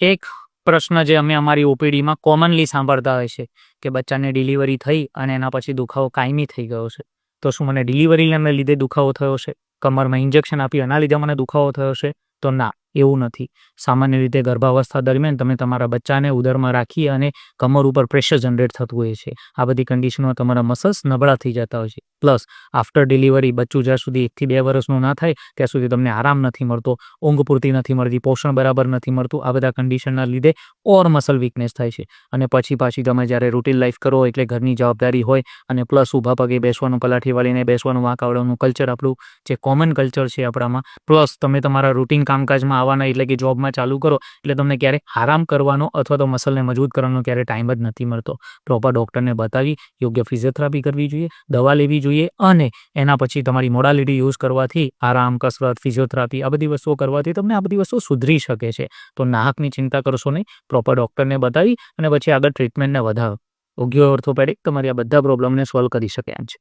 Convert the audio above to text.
એક પ્રશ્ન જે અમે અમારી ઓપીડીમાં કોમનલી સાંભળતા હોય છે કે બચ્ચાને ડિલિવરી થઈ અને એના પછી દુખાવો કાયમી થઈ ગયો છે, તો શું મને ડિલિવરીના લીધે દુખાવો થયો છે, કમરમાં ઇન્જેક્શન આપ્યું એના લીધે મને દુખાવો થયો છે? તો ના, એવું નથી. સામાન્ય રીતે ગર્ભાવસ્થા દરમિયાન તમે તમારા બચ્ચાને ઉદરમાં રાખી અને કમર ઉપર પ્રેશર જનરેટ થતું હોય છે. આ બધી કન્ડિશનમાં તમારા મસલ્સ નબળા થઈ જતા હોય છે. પ્લસ આફ્ટર ડિલિવરી બચ્ચું જ્યાં સુધી 1 થી 2 વર્ષનું ના થાય ત્યાં સુધી તમને આરામ નથી મળતો, ઊંઘ પૂરતી નથી મળતી, પોષણ બરાબર નથી મળતું. આ બધા કન્ડિશનના લીધે ઓર મસલ વીકનેસ થાય છે. અને પાછી તમે જ્યારે રૂટીન લાઈફ કરો એટલે ઘરની જવાબદારી હોય અને પ્લસ ઊભા પગે બેસવાનું, પલાઠી વાળીને બેસવાનું, વાંકાવળાનું કલ્ચર આપણું જે કોમન કલ્ચર છે આપણામાં, પ્લસ તમે તમારા રૂટીન કામકાજમાં આવવાના એટલે કે જોબમાં ચાલુ કરો એટલે તમને ક્યારે આરામ કરવાનો અથવા તો મસલને મજબૂત કરવાનો ક્યારે ટાઈમ જ નથી મળતો. પ્રોપર ડૉક્ટરને બતાવી યોગ્ય ફિઝિયોથેરાપી કરવી જોઈએ, દવા લેવી જોઈએ અને એના પછી તમારી મોડાલિટી યુઝ કરવાથી આરામ, કસરત, ફિઝિયોથેરાપી આ બધી વસ્તુઓ કરવાથી તમને આ બધી વસ્તુઓ સુધરી શકે છે. તો નાહકની ચિંતા કરશો નહીં, પ્રોપર ડૉક્ટરને બતાવી અને પછી આગળ ટ્રીટમેન્ટને વધારો. યોગ્ય ઓર્થોપેડિક તમારી આ બધા પ્રોબ્લેમને સોલ્વ કરી શકે એમ છે.